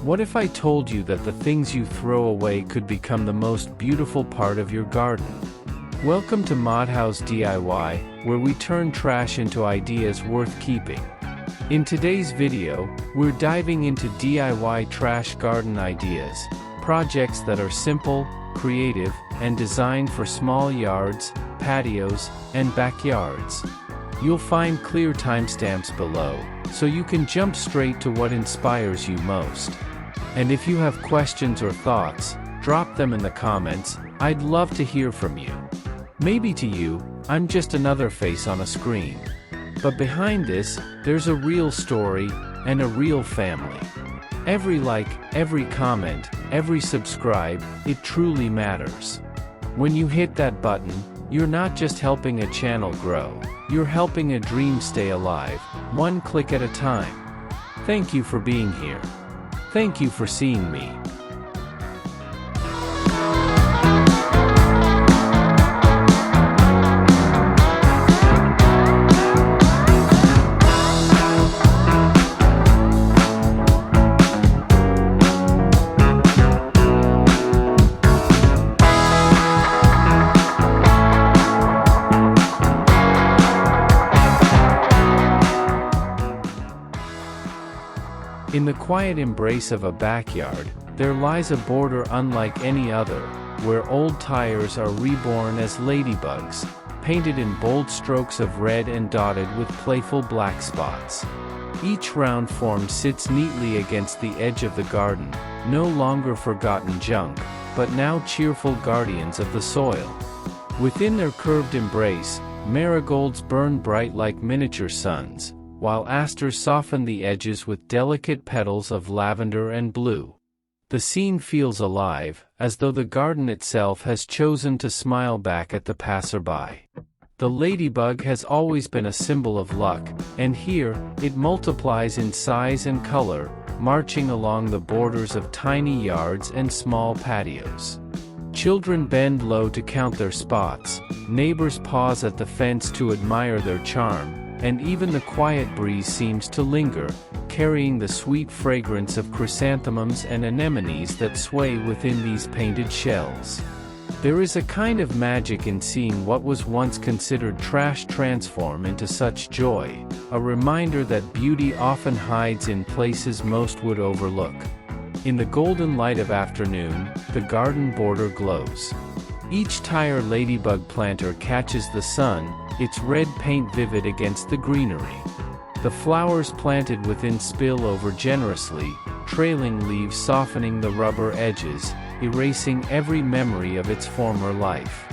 What if I told you that the things you throw away could become the most beautiful part of your garden? Welcome to Modhouse DIY, where we turn trash into ideas worth keeping. In today's video, we're diving into DIY trash garden ideas, projects that are simple, creative, and designed for small yards, patios, and backyards. You'll find clear timestamps below, so you can jump straight to what inspires you most. And if you have questions or thoughts, drop them in the comments. I'd love to hear from you. Maybe to you, I'm just another face on a screen. But behind this, there's a real story, and a real family. Every like, every comment, every subscribe, it truly matters. When you hit that button, you're not just helping a channel grow, you're helping a dream stay alive, one click at a time. Thank you for being here. Thank you for seeing me. In the quiet embrace of a backyard, there lies a border unlike any other, where old tires are reborn as ladybugs, painted in bold strokes of red and dotted with playful black spots. Each round form sits neatly against the edge of the garden, no longer forgotten junk, but now cheerful guardians of the soil. Within their curved embrace, marigolds burn bright like miniature suns, while asters soften the edges with delicate petals of lavender and blue. The scene feels alive, as though the garden itself has chosen to smile back at the passerby. The ladybug has always been a symbol of luck, and here, it multiplies in size and color, marching along the borders of tiny yards and small patios. Children bend low to count their spots, neighbors pause at the fence to admire their charm, and even the quiet breeze seems to linger, carrying the sweet fragrance of chrysanthemums and anemones that sway within these painted shells. There is a kind of magic in seeing what was once considered trash transform into such joy, a reminder that beauty often hides in places most would overlook. In the golden light of afternoon, the garden border glows. Each tire ladybug planter catches the sun, its red paint vivid against the greenery. The flowers planted within spill over generously, trailing leaves softening the rubber edges, erasing every memory of its former life.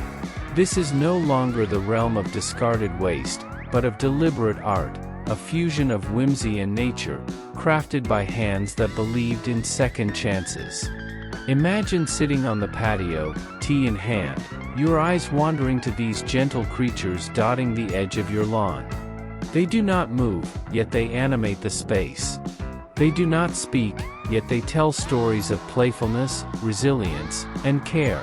This is no longer the realm of discarded waste, but of deliberate art, a fusion of whimsy and nature, crafted by hands that believed in second chances. Imagine sitting on the patio, tea in hand, your eyes wandering to these gentle creatures dotting the edge of your lawn. They do not move, yet they animate the space. They do not speak, yet they tell stories of playfulness, resilience, and care.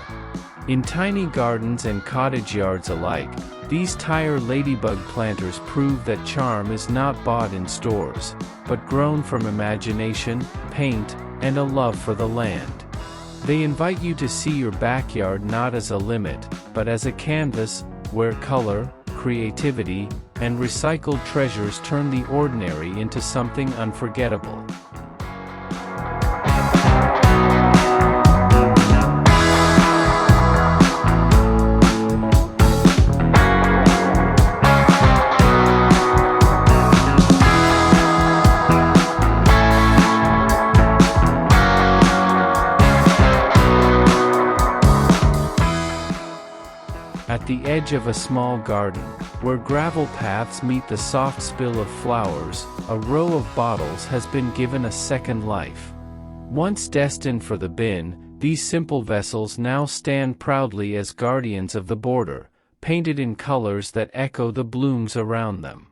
In tiny gardens and cottage yards alike, these tire ladybug planters prove that charm is not bought in stores, but grown from imagination, paint, and a love for the land. They invite you to see your backyard not as a limit, but as a canvas, where color, creativity, and recycled treasures turn the ordinary into something unforgettable. At the edge of a small garden, where gravel paths meet the soft spill of flowers, a row of bottles has been given a second life. Once destined for the bin, these simple vessels now stand proudly as guardians of the border, painted in colors that echo the blooms around them.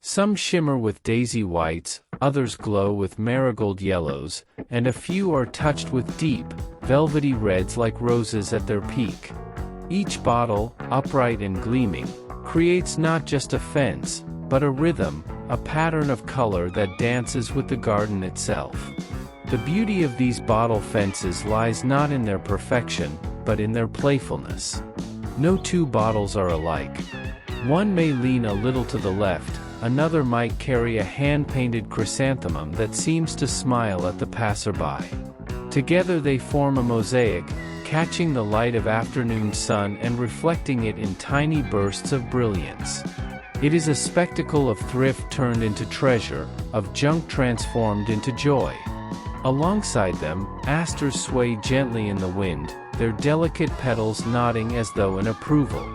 Some shimmer with daisy whites, others glow with marigold yellows, and a few are touched with deep, velvety reds like roses at their peak. Each bottle, upright and gleaming, creates not just a fence, but a rhythm, a pattern of color that dances with the garden itself. The beauty of these bottle fences lies not in their perfection, but in their playfulness. No two bottles are alike. One may lean a little to the left, another might carry a hand-painted chrysanthemum that seems to smile at the passerby. Together they form a mosaic, catching the light of afternoon sun and reflecting it in tiny bursts of brilliance. It is a spectacle of thrift turned into treasure, of junk transformed into joy. Alongside them, asters sway gently in the wind, their delicate petals nodding as though in approval.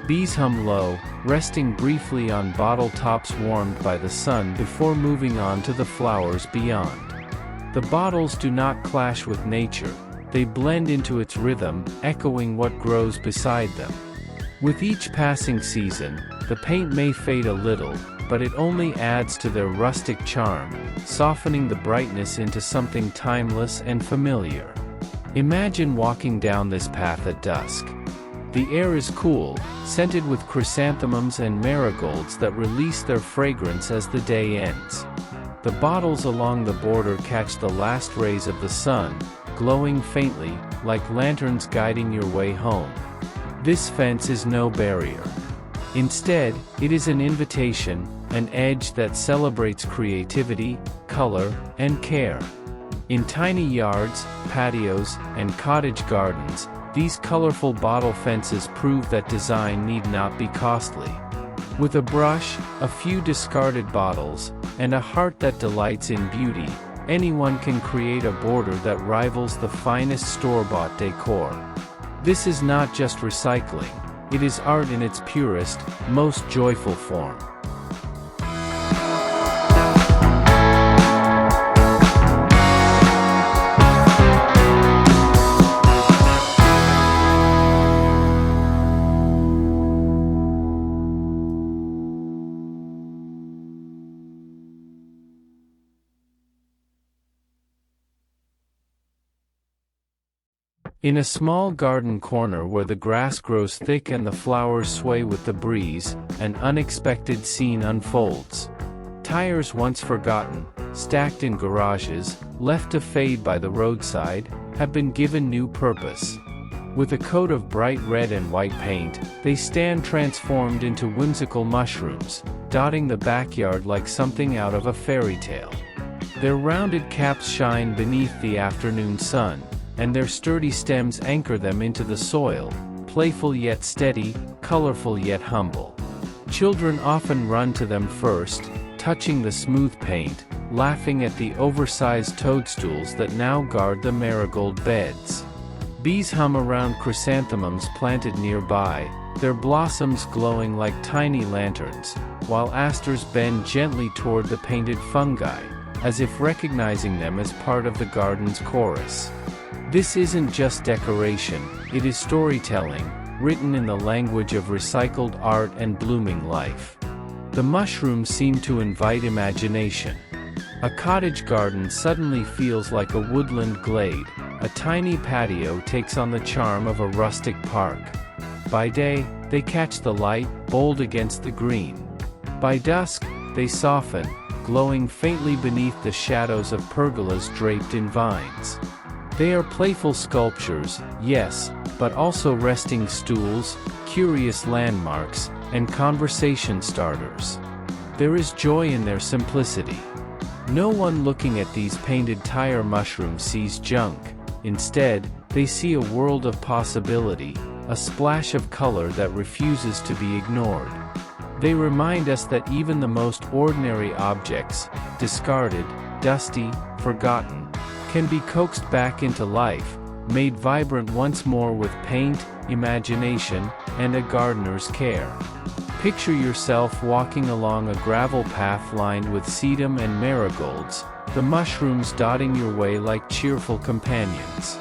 Bees hum low, resting briefly on bottle tops warmed by the sun before moving on to the flowers beyond. The bottles do not clash with nature, they blend into its rhythm, echoing what grows beside them. With each passing season, the paint may fade a little, but it only adds to their rustic charm, softening the brightness into something timeless and familiar. Imagine walking down this path at dusk. The air is cool, scented with chrysanthemums and marigolds that release their fragrance as the day ends. The bottles along the border catch the last rays of the sun, glowing faintly, like lanterns guiding your way home. This fence is no barrier. Instead, it is an invitation, an edge that celebrates creativity, color, and care. In tiny yards, patios, and cottage gardens, these colorful bottle fences prove that design need not be costly. With a brush, a few discarded bottles, and a heart that delights in beauty, anyone can create a border that rivals the finest store-bought decor. This is not just recycling, it is art in its purest, most joyful form. In a small garden corner where the grass grows thick and the flowers sway with the breeze, an unexpected scene unfolds. Tires once forgotten, stacked in garages, left to fade by the roadside, have been given new purpose. With a coat of bright red and white paint, they stand transformed into whimsical mushrooms, dotting the backyard like something out of a fairy tale. Their rounded caps shine beneath the afternoon sun, and their sturdy stems anchor them into the soil, playful yet steady, colorful yet humble. Children often run to them first, touching the smooth paint, laughing at the oversized toadstools that now guard the marigold beds. Bees hum around chrysanthemums planted nearby, their blossoms glowing like tiny lanterns, while asters bend gently toward the painted fungi, as if recognizing them as part of the garden's chorus. This isn't just decoration, it is storytelling, written in the language of recycled art and blooming life. The mushrooms seem to invite imagination. A cottage garden suddenly feels like a woodland glade, a tiny patio takes on the charm of a rustic park. By day, they catch the light, bold against the green. By dusk, they soften, glowing faintly beneath the shadows of pergolas draped in vines. They are playful sculptures, yes, but also resting stools, curious landmarks, and conversation starters. There is joy in their simplicity. No one looking at these painted tire mushrooms sees junk. Instead, they see a world of possibility, a splash of color that refuses to be ignored. They remind us that even the most ordinary objects, discarded, dusty, forgotten, can be coaxed back into life, made vibrant once more with paint, imagination, and a gardener's care. Picture yourself walking along a gravel path lined with sedum and marigolds, the mushrooms dotting your way like cheerful companions.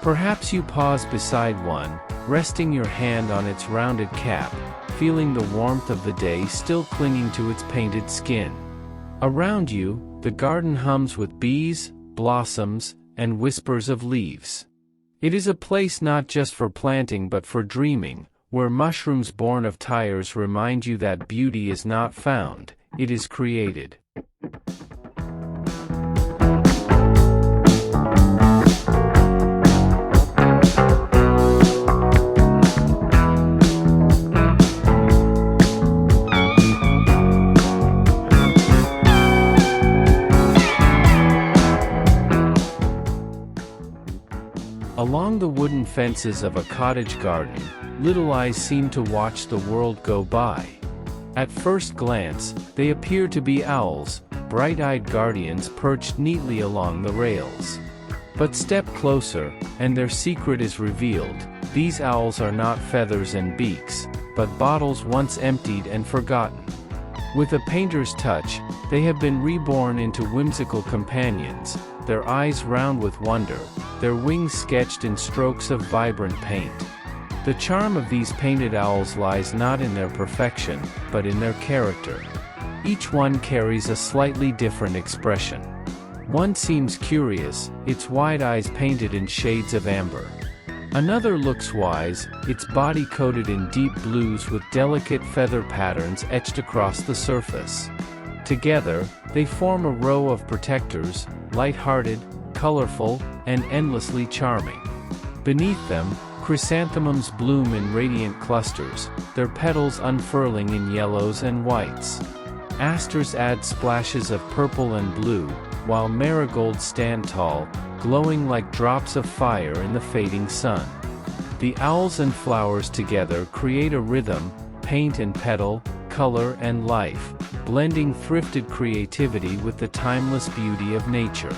Perhaps you pause beside one, resting your hand on its rounded cap, feeling the warmth of the day still clinging to its painted skin. Around you, the garden hums with bees, blossoms, and whispers of leaves. It is a place not just for planting but for dreaming, where mushrooms born of tires remind you that beauty is not found, it is created. Along the wooden fences of a cottage garden, little eyes seem to watch the world go by. At first glance, they appear to be owls, bright-eyed guardians perched neatly along the rails. But step closer, and their secret is revealed. These owls are not feathers and beaks, but bottles once emptied and forgotten. With a painter's touch, they have been reborn into whimsical companions, their eyes round with wonder, their wings sketched in strokes of vibrant paint. The charm of these painted owls lies not in their perfection, but in their character. Each one carries a slightly different expression. One seems curious, its wide eyes painted in shades of amber. Another looks wise, its body coated in deep blues with delicate feather patterns etched across the surface. Together, they form a row of protectors, light-hearted, colorful, and endlessly charming. Beneath them, chrysanthemums bloom in radiant clusters, their petals unfurling in yellows and whites. Asters add splashes of purple and blue, while marigolds stand tall, glowing like drops of fire in the fading sun. The owls and flowers together create a rhythm, paint and petal, color and life, blending thrifted creativity with the timeless beauty of nature.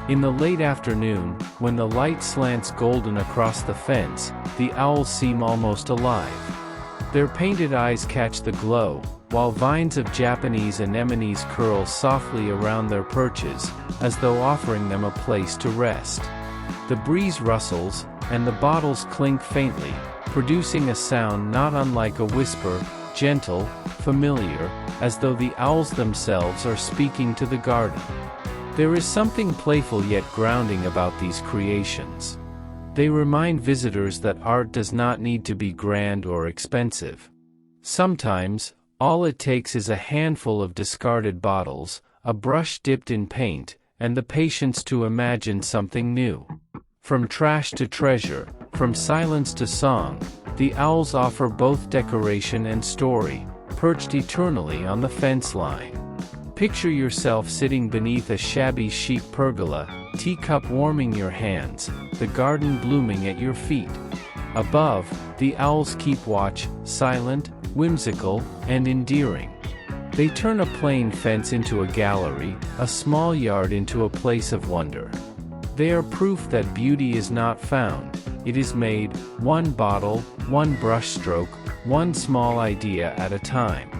In the late afternoon, when the light slants golden across the fence, the owls seem almost alive. Their painted eyes catch the glow, while vines of Japanese anemones curl softly around their perches, as though offering them a place to rest. The breeze rustles, and the bottles clink faintly, producing a sound not unlike a whisper, gentle, familiar, as though the owls themselves are speaking to the garden. There is something playful yet grounding about these creations. They remind visitors that art does not need to be grand or expensive. Sometimes, all it takes is a handful of discarded bottles, a brush dipped in paint, and the patience to imagine something new. From trash to treasure, from silence to song, the owls offer both decoration and story, perched eternally on the fence line. Picture yourself sitting beneath a shabby chic pergola, teacup warming your hands, the garden blooming at your feet. Above, the owls keep watch, silent, whimsical, and endearing. They turn a plain fence into a gallery, a small yard into a place of wonder. They are proof that beauty is not found, it is made, one bottle, one brushstroke, one small idea at a time.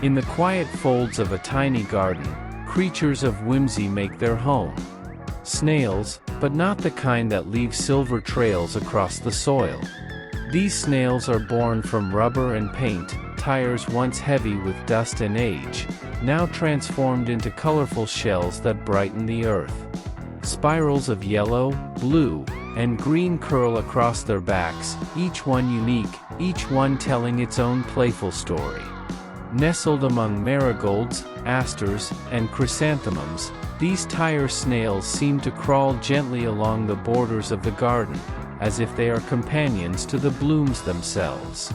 In the quiet folds of a tiny garden, creatures of whimsy make their home. Snails, but not the kind that leave silver trails across the soil. These snails are born from rubber and paint, tires once heavy with dust and age, now transformed into colorful shells that brighten the earth. Spirals of yellow, blue, and green curl across their backs, each one unique, each one telling its own playful story. Nestled among marigolds, asters, and chrysanthemums, these tire snails seem to crawl gently along the borders of the garden, as if they are companions to the blooms themselves.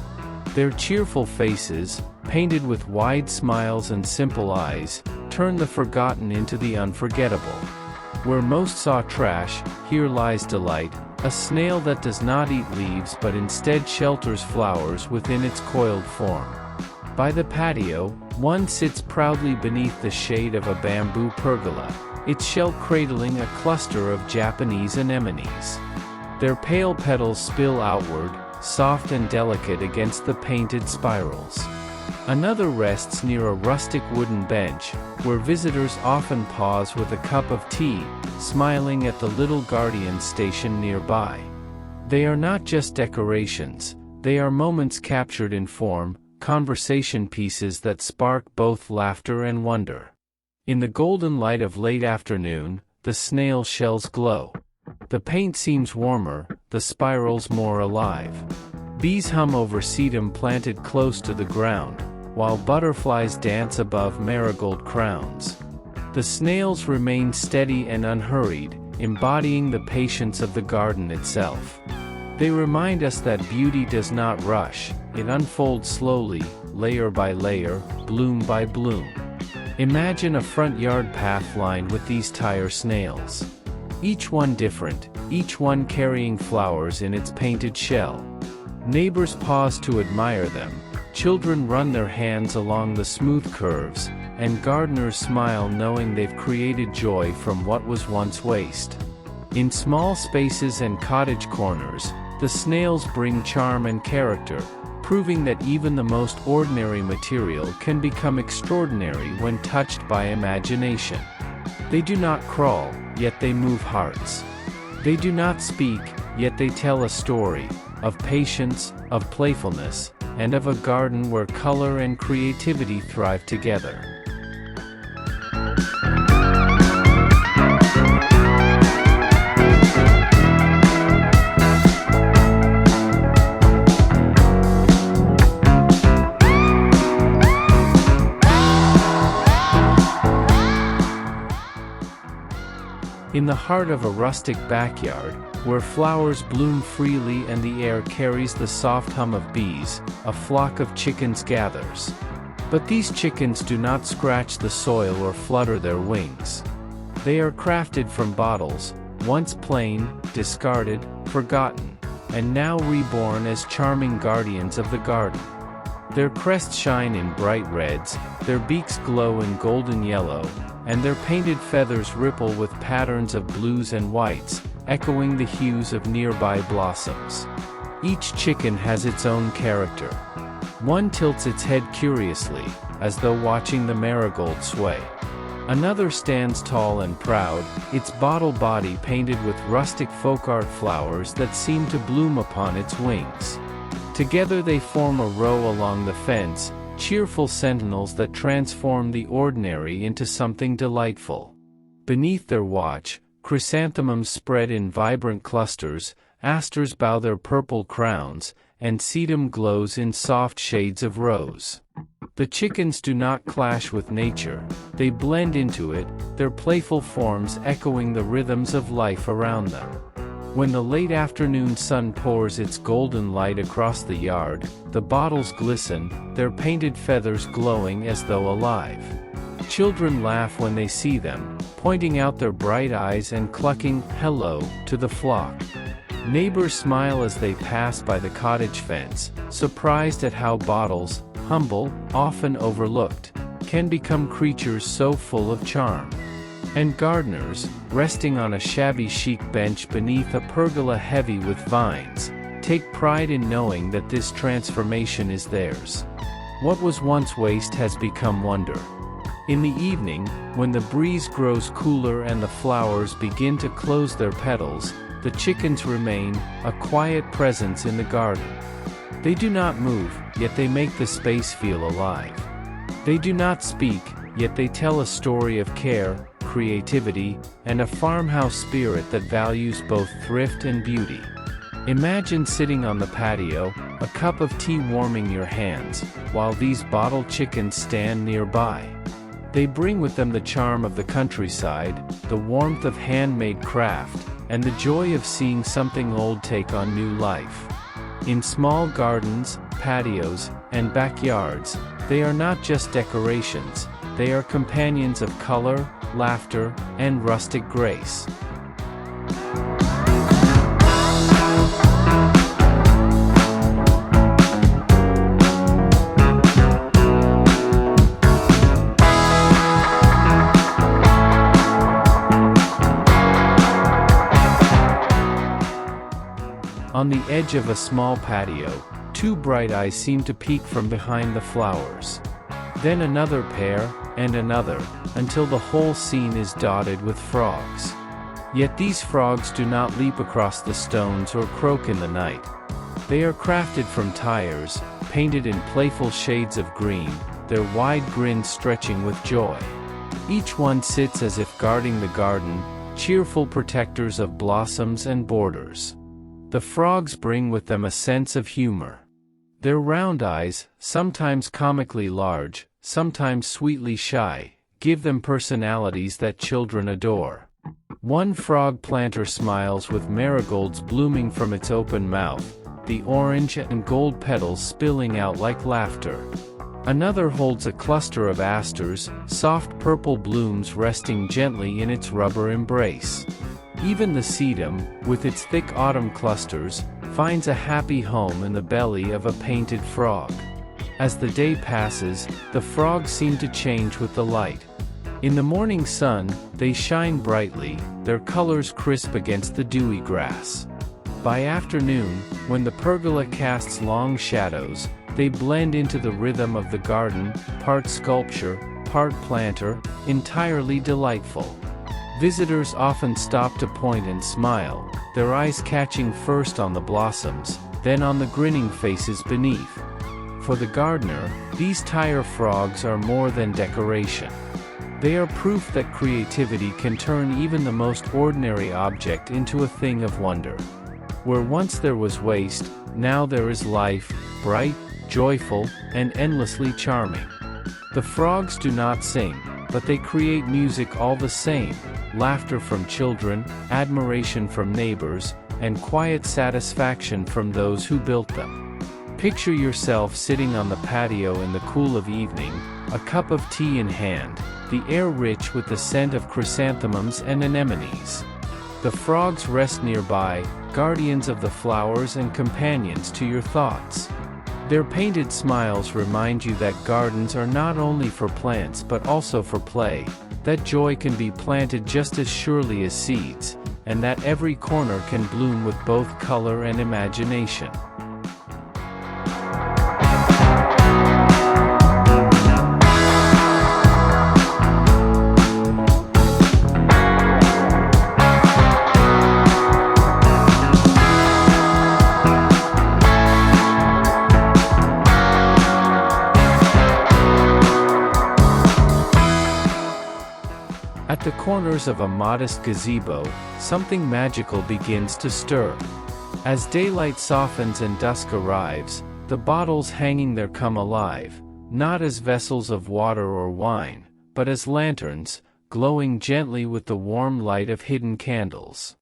Their cheerful faces, painted with wide smiles and simple eyes, turn the forgotten into the unforgettable. Where most saw trash, here lies delight, a snail that does not eat leaves but instead shelters flowers within its coiled form. By the patio, one sits proudly beneath the shade of a bamboo pergola, its shell cradling a cluster of Japanese anemones. Their pale petals spill outward, soft and delicate against the painted spirals. Another rests near a rustic wooden bench, where visitors often pause with a cup of tea, smiling at the little guardian stationed nearby. They are not just decorations, they are moments captured in form, conversation pieces that spark both laughter and wonder. In the golden light of late afternoon, the snail shells glow. The paint seems warmer, the spirals more alive. Bees hum over sedum planted close to the ground, while butterflies dance above marigold crowns. The snails remain steady and unhurried, embodying the patience of the garden itself. They remind us that beauty does not rush, it unfolds slowly, layer by layer, bloom by bloom. Imagine a front yard path lined with these tire snails. Each one different, each one carrying flowers in its painted shell. Neighbors pause to admire them, children run their hands along the smooth curves, and gardeners smile knowing they've created joy from what was once waste. In small spaces and cottage corners, the snails bring charm and character, proving that even the most ordinary material can become extraordinary when touched by imagination. They do not crawl, yet they move hearts. They do not speak, yet they tell a story, of patience, of playfulness, and of a garden where color and creativity thrive together. In the heart of a rustic backyard, where flowers bloom freely and the air carries the soft hum of bees, a flock of chickens gathers. But these chickens do not scratch the soil or flutter their wings. They are crafted from bottles, once plain, discarded, forgotten, and now reborn as charming guardians of the garden. Their crests shine in bright reds, their beaks glow in golden yellow, and their painted feathers ripple with patterns of blues and whites, echoing the hues of nearby blossoms. Each chicken has its own character. One tilts its head curiously, as though watching the marigold sway. Another stands tall and proud, its bottle body painted with rustic folk art flowers that seem to bloom upon its wings. Together they form a row along the fence, cheerful sentinels that transform the ordinary into something delightful. Beneath their watch, chrysanthemums spread in vibrant clusters, asters bow their purple crowns, and sedum glows in soft shades of rose. The chickens do not clash with nature, they blend into it, their playful forms echoing the rhythms of life around them. When the late afternoon sun pours its golden light across the yard, the bottles glisten, their painted feathers glowing as though alive. Children laugh when they see them, pointing out their bright eyes and clucking "hello" to the flock. Neighbors smile as they pass by the cottage fence, surprised at how bottles, humble, often overlooked, can become creatures so full of charm. And gardeners, resting on a shabby chic bench beneath a pergola heavy with vines, take pride in knowing that this transformation is theirs. What was once waste has become wonder. In the evening, when the breeze grows cooler and the flowers begin to close their petals, the chickens remain, a quiet presence in the garden. They do not move, yet they make the space feel alive. They do not speak, yet they tell a story of care, creativity, and a farmhouse spirit that values both thrift and beauty. Imagine sitting on the patio, a cup of tea warming your hands, while these bottle chickens stand nearby. They bring with them the charm of the countryside, the warmth of handmade craft, and the joy of seeing something old take on new life. In small gardens, patios, and backyards, they are not just decorations, they are companions of color, laughter, and rustic grace. On the edge of a small patio, two bright eyes seem to peek from behind the flowers. Then another pair, and another, until the whole scene is dotted with frogs. Yet these frogs do not leap across the stones or croak in the night. They are crafted from tires, painted in playful shades of green, their wide grins stretching with joy. Each one sits as if guarding the garden, cheerful protectors of blossoms and borders. The frogs bring with them a sense of humor. Their round eyes, sometimes comically large, sometimes sweetly shy, give them personalities that children adore. One frog planter smiles with marigolds blooming from its open mouth, the orange and gold petals spilling out like laughter. Another holds a cluster of asters, soft purple blooms resting gently in its rubber embrace. Even the sedum, with its thick autumn clusters, finds a happy home in the belly of a painted frog. As the day passes, the frogs seem to change with the light. In the morning sun, they shine brightly, their colors crisp against the dewy grass. By afternoon, when the pergola casts long shadows, they blend into the rhythm of the garden, part sculpture, part planter, entirely delightful. Visitors often stop to point and smile, their eyes catching first on the blossoms, then on the grinning faces beneath. For the gardener, these tire frogs are more than decoration. They are proof that creativity can turn even the most ordinary object into a thing of wonder. Where once there was waste, now there is life, bright, joyful, and endlessly charming. The frogs do not sing, but they create music all the same, laughter from children, admiration from neighbors, and quiet satisfaction from those who built them. Picture yourself sitting on the patio in the cool of evening, a cup of tea in hand, the air rich with the scent of chrysanthemums and anemones. The frogs rest nearby, guardians of the flowers and companions to your thoughts. Their painted smiles remind you that gardens are not only for plants but also for play, that joy can be planted just as surely as seeds, and that every corner can bloom with both color and imagination. At the corners of a modest gazebo, something magical begins to stir. As daylight softens and dusk arrives, the bottles hanging there come alive, not as vessels of water or wine, but as lanterns, glowing gently with the warm light of hidden candles.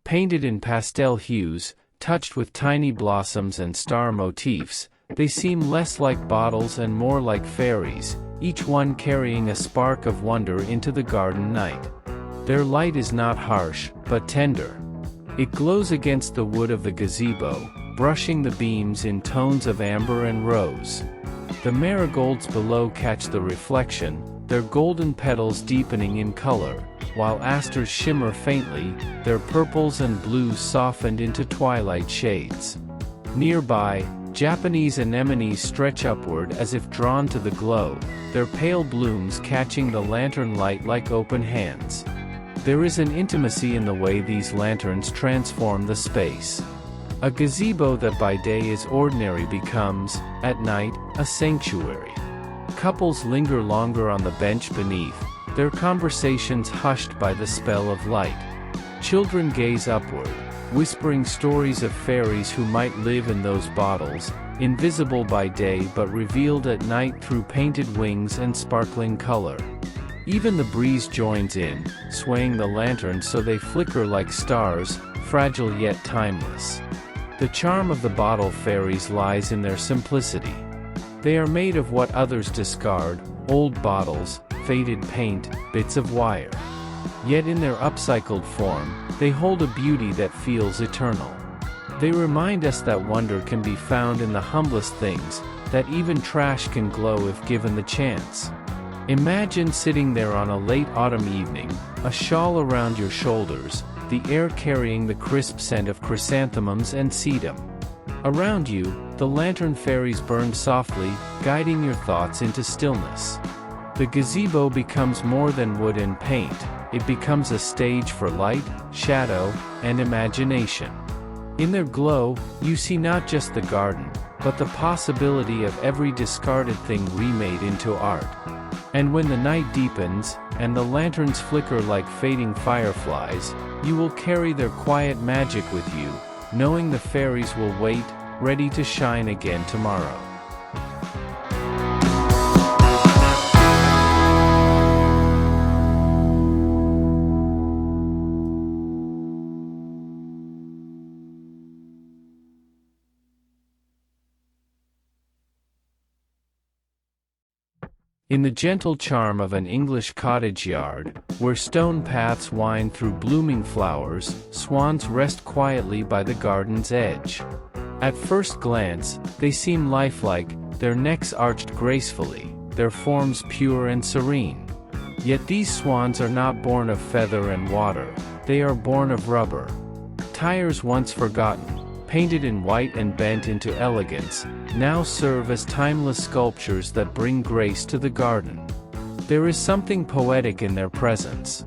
Painted in pastel hues, touched with tiny blossoms and star motifs, they seem less like bottles and more like fairies, each one carrying a spark of wonder into the garden night. Their light is not harsh, but tender. It glows against the wood of the gazebo, brushing the beams in tones of amber and rose. The marigolds below catch the reflection, their golden petals deepening in color, while asters shimmer faintly, their purples and blues softened into twilight shades. Nearby, Japanese anemones stretch upward as if drawn to the glow, their pale blooms catching the lantern light like open hands. There is an intimacy in the way these lanterns transform the space. A gazebo that by day is ordinary becomes, at night, a sanctuary. Couples linger longer on the bench beneath, their conversations hushed by the spell of light. Children gaze upward, whispering stories of fairies who might live in those bottles, invisible by day but revealed at night through painted wings and sparkling color. Even the breeze joins in, swaying the lanterns so they flicker like stars, fragile yet timeless. The charm of the bottle fairies lies in their simplicity. They are made of what others discard, old bottles, faded paint, bits of wire. Yet in their upcycled form, they hold a beauty that feels eternal. They remind us that wonder can be found in the humblest things, that even trash can glow if given the chance. Imagine sitting there on a late autumn evening, a shawl around your shoulders, the air carrying the crisp scent of chrysanthemums and sedum. Around you, the lantern fairies burn softly, guiding your thoughts into stillness. The gazebo becomes more than wood and paint, it becomes a stage for light, shadow, and imagination. In their glow, you see not just the garden, but the possibility of every discarded thing remade into art. And when the night deepens, and the lanterns flicker like fading fireflies, you will carry their quiet magic with you, knowing the fairies will wait, ready to shine again tomorrow. In the gentle charm of an English cottage yard, where stone paths wind through blooming flowers, swans rest quietly by the garden's edge. At first glance, they seem lifelike, their necks arched gracefully, their forms pure and serene. Yet these swans are not born of feather and water, they are born of rubber. Tires once forgotten, painted in white and bent into elegance, now serve as timeless sculptures that bring grace to the garden. There is something poetic in their presence.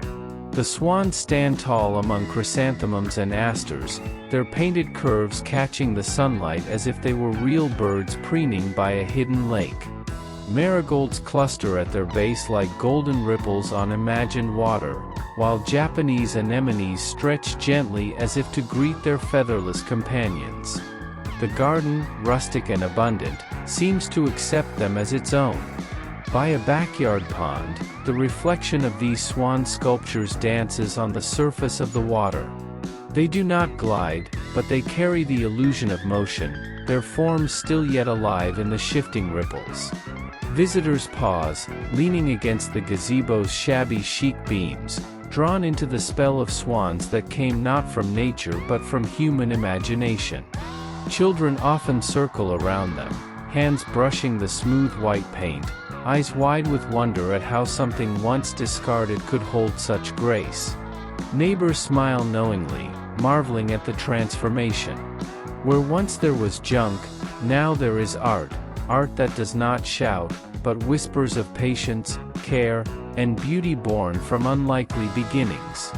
The swans stand tall among chrysanthemums and asters, their painted curves catching the sunlight as if they were real birds preening by a hidden lake. Marigolds cluster at their base like golden ripples on imagined water, while Japanese anemones stretch gently as if to greet their featherless companions. The garden, rustic and abundant, seems to accept them as its own. By a backyard pond, the reflection of these swan sculptures dances on the surface of the water. They do not glide, but they carry the illusion of motion, their forms still yet alive in the shifting ripples. Visitors pause, leaning against the gazebo's shabby chic beams, drawn into the spell of swans that came not from nature but from human imagination. Children often circle around them, hands brushing the smooth white paint, eyes wide with wonder at how something once discarded could hold such grace. Neighbors smile knowingly, marveling at the transformation. Where once there was junk, now there is art, art that does not shout, but whispers of patience, care, and beauty born from unlikely beginnings.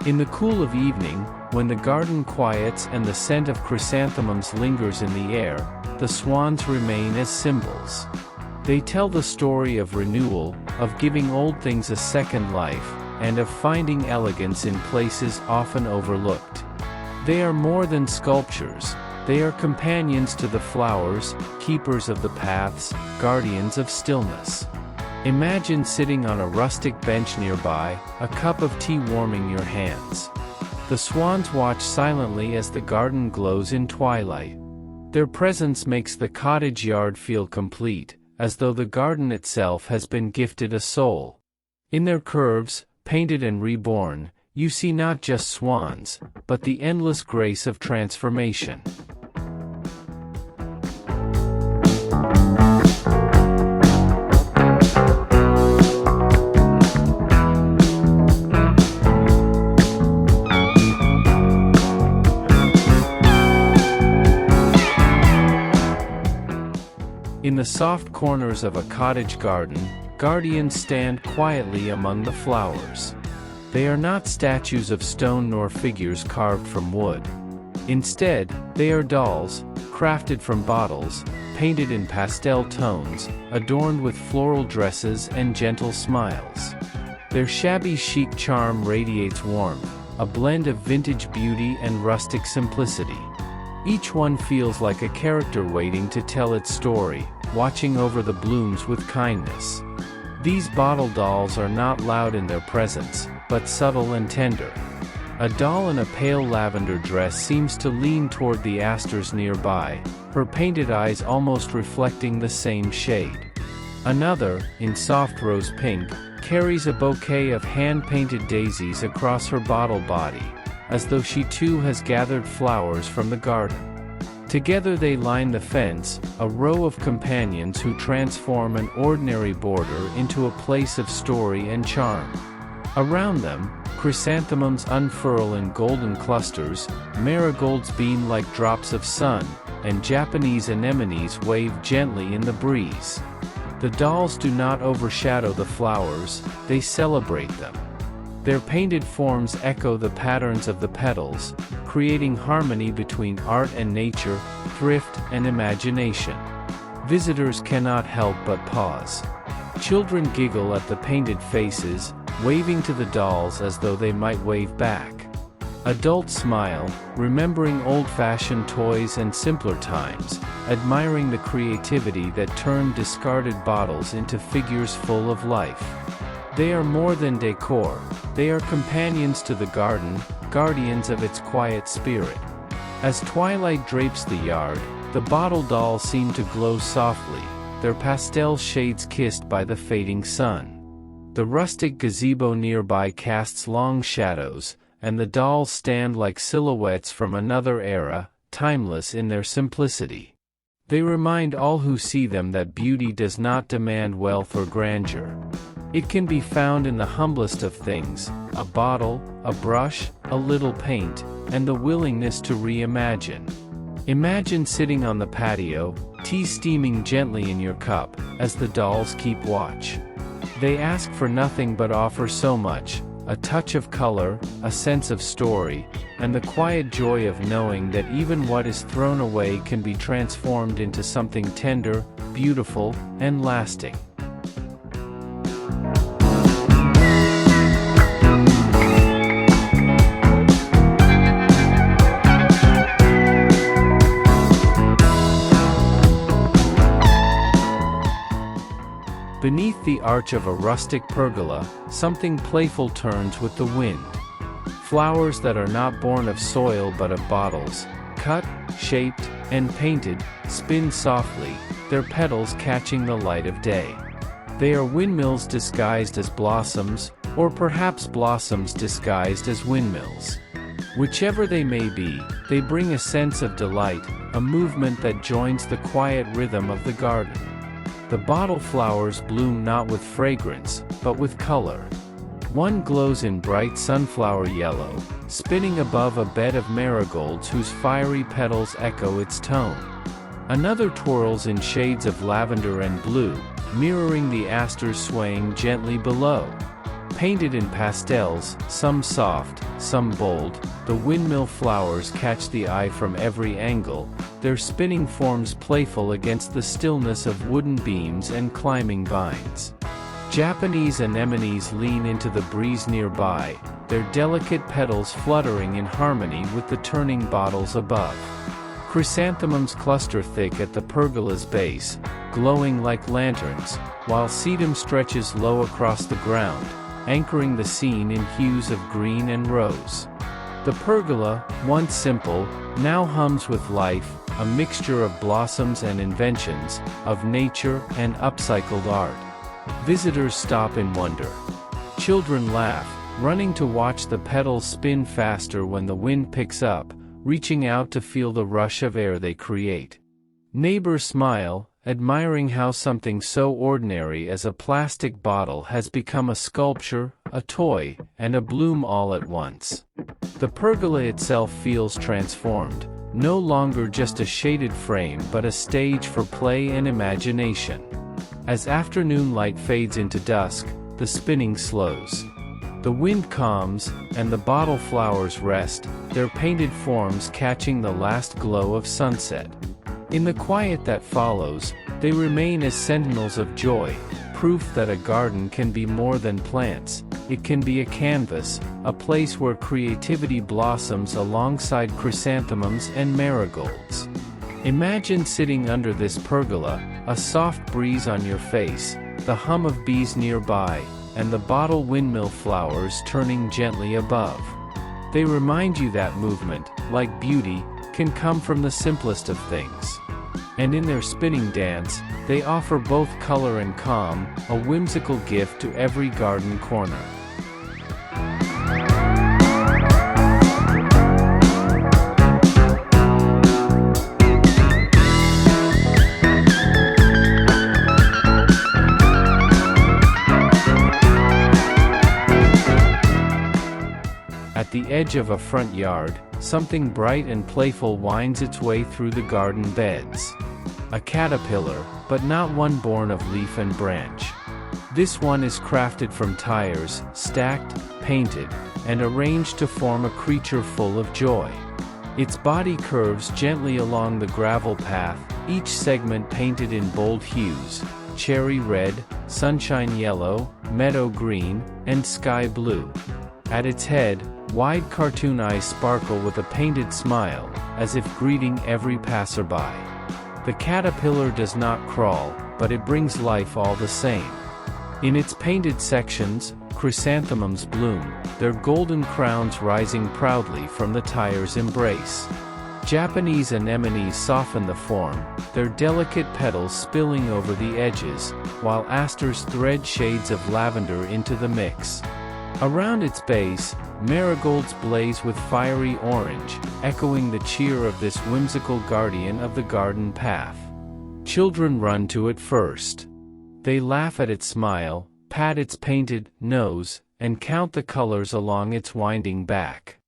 In the cool of evening, when the garden quiets and the scent of chrysanthemums lingers in the air, the swans remain as symbols. They tell the story of renewal, of giving old things a second life, and of finding elegance in places often overlooked. They are more than sculptures. They are companions to the flowers, keepers of the paths, guardians of stillness. Imagine sitting on a rustic bench nearby, a cup of tea warming your hands. The swans watch silently as the garden glows in twilight. Their presence makes the cottage yard feel complete, as though the garden itself has been gifted a soul. In their curves, painted and reborn, you see not just swans, but the endless grace of transformation. In the soft corners of a cottage garden, guardians stand quietly among the flowers. They are not statues of stone nor figures carved from wood. Instead, they are dolls, crafted from bottles, painted in pastel tones, adorned with floral dresses and gentle smiles. Their shabby chic charm radiates warmth, a blend of vintage beauty and rustic simplicity. Each one feels like a character waiting to tell its story, watching over the blooms with kindness. These bottle dolls are not loud in their presence, but subtle and tender. A doll in a pale lavender dress seems to lean toward the asters nearby, her painted eyes almost reflecting the same shade. Another, in soft rose pink, carries a bouquet of hand-painted daisies across her bottle body, as though she too has gathered flowers from the garden. Together they line the fence, a row of companions who transform an ordinary border into a place of story and charm. Around them, chrysanthemums unfurl in golden clusters, marigolds beam like drops of sun, and Japanese anemones wave gently in the breeze. The dolls do not overshadow the flowers, they celebrate them. Their painted forms echo the patterns of the petals, creating harmony between art and nature, thrift and imagination. Visitors cannot help but pause. Children giggle at the painted faces, waving to the dolls as though they might wave back. Adults smile, remembering old-fashioned toys and simpler times, admiring the creativity that turned discarded bottles into figures full of life. They are more than decor, they are companions to the garden, guardians of its quiet spirit. As twilight drapes the yard, the bottle dolls seem to glow softly, their pastel shades kissed by the fading sun. The rustic gazebo nearby casts long shadows, and the dolls stand like silhouettes from another era, timeless in their simplicity. They remind all who see them that beauty does not demand wealth or grandeur. It can be found in the humblest of things: a bottle, a brush, a little paint, and the willingness to reimagine. Imagine sitting on the patio, tea steaming gently in your cup, as the dolls keep watch. They ask for nothing but offer so much: a touch of color, a sense of story, and the quiet joy of knowing that even what is thrown away can be transformed into something tender, beautiful, and lasting. Beneath the arch of a rustic pergola, something playful turns with the wind. Flowers that are not born of soil but of bottles, cut, shaped, and painted, spin softly, their petals catching the light of day. They are windmills disguised as blossoms, or perhaps blossoms disguised as windmills. Whichever they may be, they bring a sense of delight, a movement that joins the quiet rhythm of the garden. The bottle flowers bloom not with fragrance, but with color. One glows in bright sunflower yellow, spinning above a bed of marigolds whose fiery petals echo its tone. Another twirls in shades of lavender and blue, mirroring the asters swaying gently below. Painted in pastels, some soft, some bold, the windmill flowers catch the eye from every angle, their spinning forms playful against the stillness of wooden beams and climbing vines. Japanese anemones lean into the breeze nearby, their delicate petals fluttering in harmony with the turning bottles above. Chrysanthemums cluster thick at the pergola's base, glowing like lanterns, while sedum stretches low across the ground, anchoring the scene in hues of green and rose. The pergola, once simple, now hums with life, a mixture of blossoms and inventions, of nature and upcycled art. Visitors stop in wonder. Children laugh, running to watch the petals spin faster when the wind picks up, reaching out to feel the rush of air they create. Neighbors smile, admiring how something so ordinary as a plastic bottle has become a sculpture, a toy, and a bloom all at once. The pergola itself feels transformed, no longer just a shaded frame but a stage for play and imagination. As afternoon light fades into dusk, the spinning slows. The wind calms, and the bottle flowers rest, their painted forms catching the last glow of sunset. In the quiet that follows, they remain as sentinels of joy, proof that a garden can be more than plants. It can be a canvas, a place where creativity blossoms alongside chrysanthemums and marigolds. Imagine sitting under this pergola, a soft breeze on your face, the hum of bees nearby, and the bottle windmill flowers turning gently above. They remind you that movement, like beauty, can come from the simplest of things. And in their spinning dance, they offer both color and calm, a whimsical gift to every garden corner. At the edge of a front yard, something bright and playful winds its way through the garden beds. A caterpillar, but not one born of leaf and branch. This one is crafted from tires, stacked, painted, and arranged to form a creature full of joy. Its body curves gently along the gravel path, each segment painted in bold hues: cherry red, sunshine yellow, meadow green, and sky blue. At its head, wide cartoon eyes sparkle with a painted smile, as if greeting every passerby. The caterpillar does not crawl, but it brings life all the same. In its painted sections, chrysanthemums bloom, their golden crowns rising proudly from the tire's embrace. Japanese anemones soften the form, their delicate petals spilling over the edges, while asters thread shades of lavender into the mix. Around its base, marigolds blaze with fiery orange, echoing the cheer of this whimsical guardian of the garden path. Children run to it first. They laugh at its smile, pat its painted nose, and count the colors along its winding back.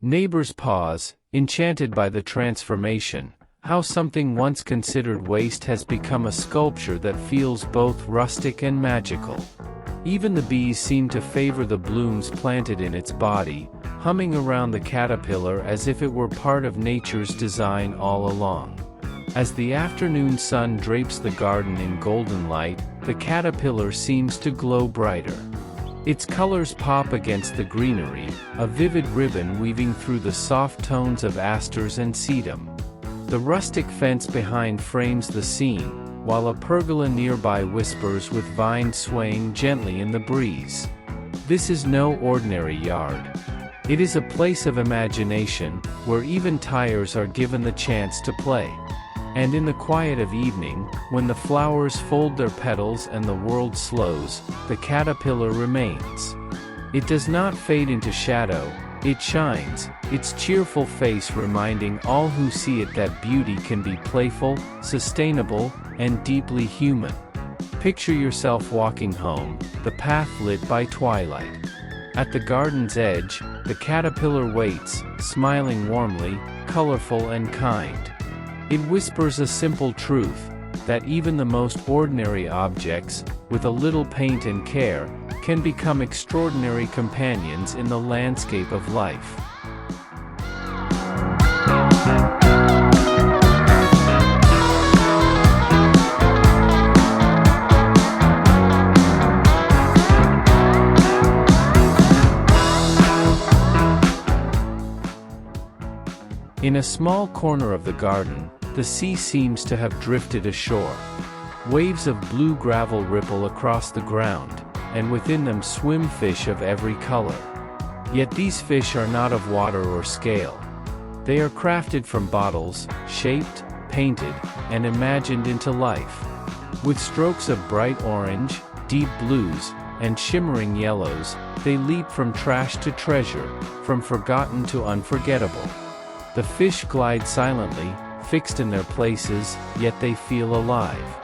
Neighbors pause, enchanted by the transformation, how something once considered waste has become a sculpture that feels both rustic and magical. Even the bees seem to favor the blooms planted in its body, humming around the caterpillar as if it were part of nature's design all along. As the afternoon sun drapes the garden in golden light, the caterpillar seems to glow brighter. Its colors pop against the greenery, a vivid ribbon weaving through the soft tones of asters and sedum. The rustic fence behind frames the scene, while a pergola nearby whispers with vines swaying gently in the breeze. This is no ordinary yard. It is a place of imagination, where even tires are given the chance to play. And in the quiet of evening, when the flowers fold their petals and the world slows, the caterpillar remains. It does not fade into shadow, it shines, its cheerful face reminding all who see it that beauty can be playful, sustainable, and deeply human. Picture yourself walking home, the path lit by twilight. At the garden's edge, the caterpillar waits, smiling warmly, colorful and kind. It whispers a simple truth, that even the most ordinary objects, with a little paint and care, can become extraordinary companions in the landscape of life. In a small corner of the garden, the sea seems to have drifted ashore. Waves of blue gravel ripple across the ground, and within them swim fish of every color. Yet these fish are not of water or scale. They are crafted from bottles, shaped, painted, and imagined into life. With strokes of bright orange, deep blues, and shimmering yellows, they leap from trash to treasure, from forgotten to unforgettable. The fish glide silently, fixed in their places, yet they feel alive.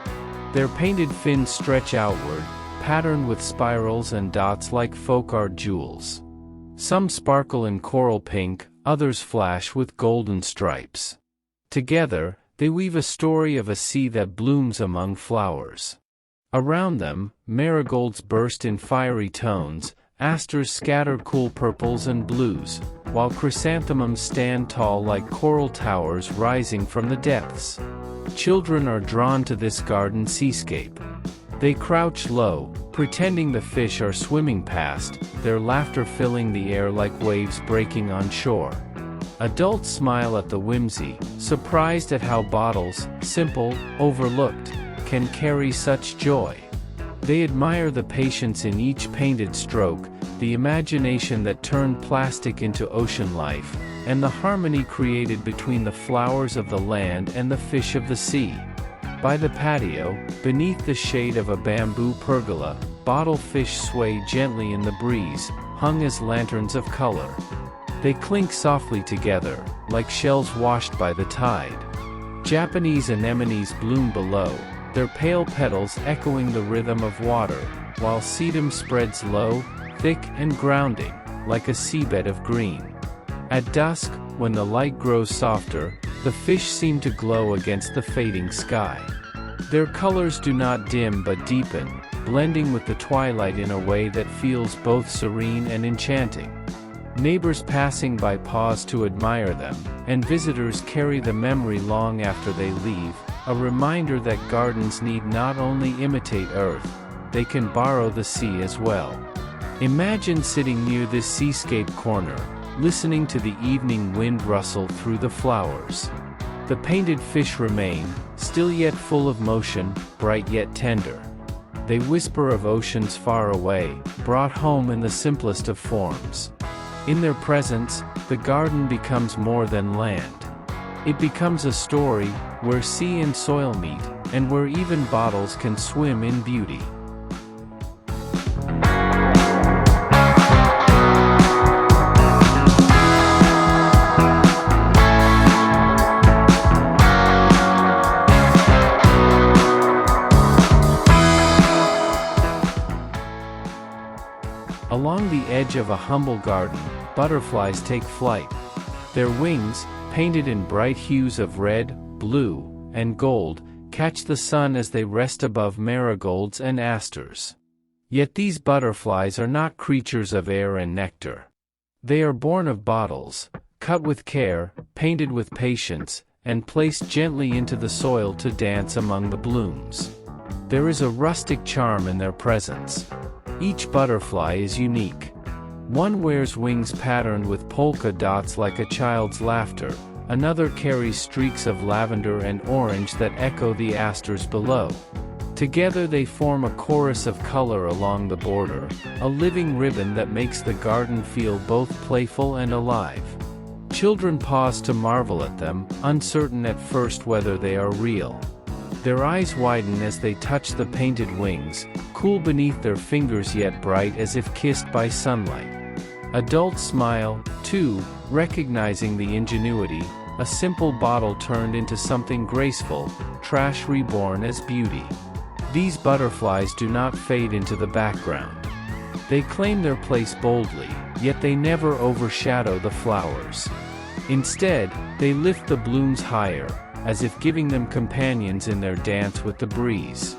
Their painted fins stretch outward, patterned with spirals and dots like folk art jewels. Some sparkle in coral pink, others flash with golden stripes. Together, they weave a story of a sea that blooms among flowers. Around them, marigolds burst in fiery tones, asters scatter cool purples and blues, while chrysanthemums stand tall like coral towers rising from the depths. Children are drawn to this garden seascape. They crouch low, pretending the fish are swimming past, their laughter filling the air like waves breaking on shore. Adults smile at the whimsy, surprised at how bottles, simple, overlooked, can carry such joy. They admire the patience in each painted stroke, the imagination that turned plastic into ocean life, and the harmony created between the flowers of the land and the fish of the sea. By the patio, beneath the shade of a bamboo pergola, bottlefish sway gently in the breeze, hung as lanterns of color. They clink softly together, like shells washed by the tide. Japanese anemones bloom below, their pale petals echoing the rhythm of water, while sedum spreads low, thick and grounding, like a seabed of green. At dusk, when the light grows softer, the fish seem to glow against the fading sky. Their colors do not dim but deepen, blending with the twilight in a way that feels both serene and enchanting. Neighbors passing by pause to admire them, and visitors carry the memory long after they leave, a reminder that gardens need not only imitate earth, they can borrow the sea as well. Imagine sitting near this seascape corner, listening to the evening wind rustle through the flowers. The painted fish remain, still yet full of motion, bright yet tender. They whisper of oceans far away, brought home in the simplest of forms. In their presence, the garden becomes more than land. It becomes a story where sea and soil meet, and where even bottles can swim in beauty. Along the edge of a humble garden, butterflies take flight. Their wings, painted in bright hues of red, blue, and gold, catch the sun as they rest above marigolds and asters. Yet these butterflies are not creatures of air and nectar. They are born of bottles, cut with care, painted with patience, and placed gently into the soil to dance among the blooms. There is a rustic charm in their presence. Each butterfly is unique. One wears wings patterned with polka dots like a child's laughter, another carries streaks of lavender and orange that echo the asters below. Together they form a chorus of color along the border, a living ribbon that makes the garden feel both playful and alive. Children pause to marvel at them, uncertain at first whether they are real. Their eyes widen as they touch the painted wings, cool beneath their fingers yet bright as if kissed by sunlight. Adults smile, too, recognizing the ingenuity, a simple bottle turned into something graceful, trash reborn as beauty. These butterflies do not fade into the background. They claim their place boldly, yet they never overshadow the flowers. Instead, they lift the blooms higher, as if giving them companions in their dance with the breeze.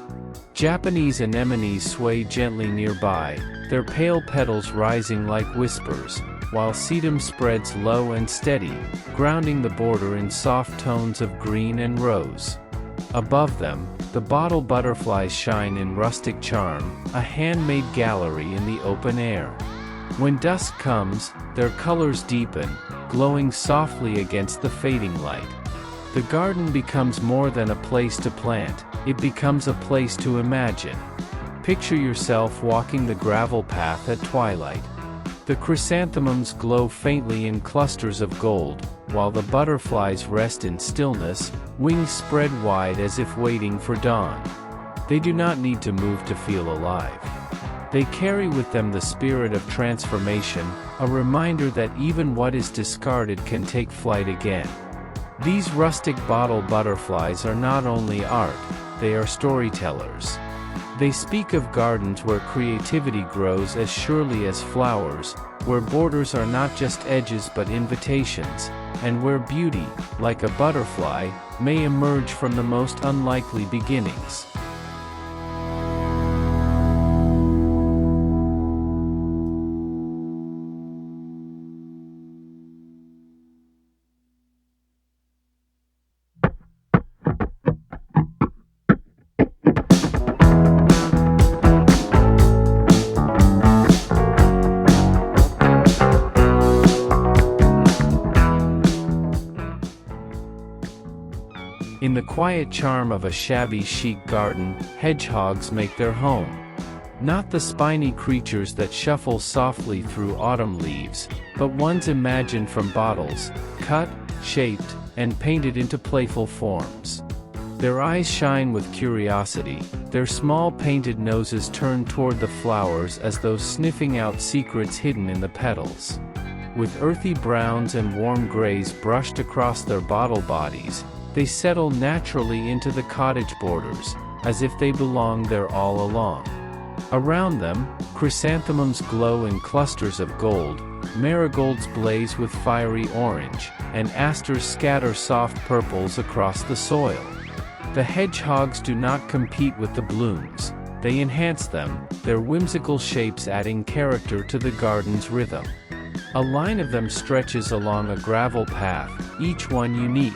Japanese anemones sway gently nearby, their pale petals rising like whispers, while sedum spreads low and steady, grounding the border in soft tones of green and rose. Above them, the bottle butterflies shine in rustic charm, a handmade gallery in the open air. When dusk comes, their colors deepen, glowing softly against the fading light. The garden becomes more than a place to plant, it becomes a place to imagine. Picture yourself walking the gravel path at twilight. The chrysanthemums glow faintly in clusters of gold, while the butterflies rest in stillness, wings spread wide as if waiting for dawn. They do not need to move to feel alive. They carry with them the spirit of transformation, a reminder that even what is discarded can take flight again. These rustic bottle butterflies are not only art, they are storytellers. They speak of gardens where creativity grows as surely as flowers, where borders are not just edges but invitations, and where beauty, like a butterfly, may emerge from the most unlikely beginnings. In the quiet charm of a shabby chic garden, hedgehogs make their home. Not the spiny creatures that shuffle softly through autumn leaves, but ones imagined from bottles, cut, shaped, and painted into playful forms. Their eyes shine with curiosity, their small painted noses turn toward the flowers as though sniffing out secrets hidden in the petals. With earthy browns and warm grays brushed across their bottle bodies, they settle naturally into the cottage borders, as if they belong there all along. Around them, chrysanthemums glow in clusters of gold, marigolds blaze with fiery orange, and asters scatter soft purples across the soil. The hedgehogs do not compete with the blooms, they enhance them, their whimsical shapes adding character to the garden's rhythm. A line of them stretches along a gravel path, each one unique.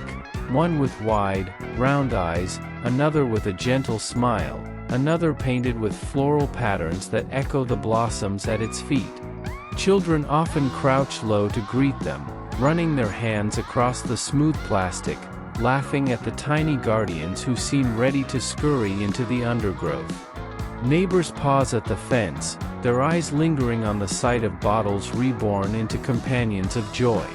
One with wide, round eyes, another with a gentle smile, another painted with floral patterns that echo the blossoms at its feet. Children often crouch low to greet them, running their hands across the smooth plastic, laughing at the tiny guardians who seem ready to scurry into the undergrowth. Neighbors pause at the fence, their eyes lingering on the sight of bottles reborn into companions of joy.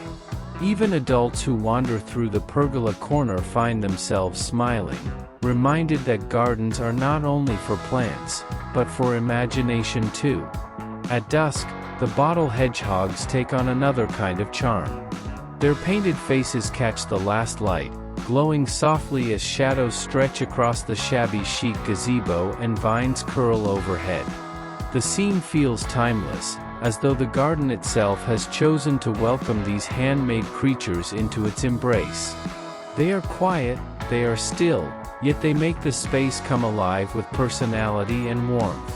Even adults who wander through the pergola corner find themselves smiling, reminded that gardens are not only for plants, but for imagination too. At dusk, the bottle hedgehogs take on another kind of charm. Their painted faces catch the last light, glowing softly as shadows stretch across the shabby chic gazebo and vines curl overhead. The scene feels timeless, as though the garden itself has chosen to welcome these handmade creatures into its embrace. They are quiet, they are still, yet they make the space come alive with personality and warmth.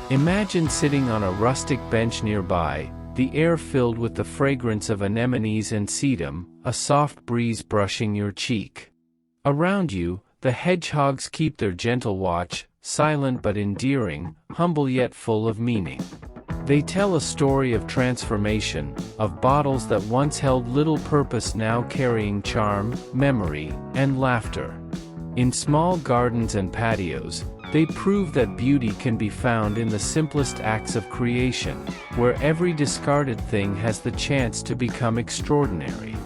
Imagine sitting on a rustic bench nearby, the air filled with the fragrance of anemones and sedum, a soft breeze brushing your cheek. Around you, the hedgehogs keep their gentle watch, silent but endearing, humble yet full of meaning. They tell a story of transformation, of bottles that once held little purpose now carrying charm, memory, and laughter. In small gardens and patios, they prove that beauty can be found in the simplest acts of creation, where every discarded thing has the chance to become extraordinary.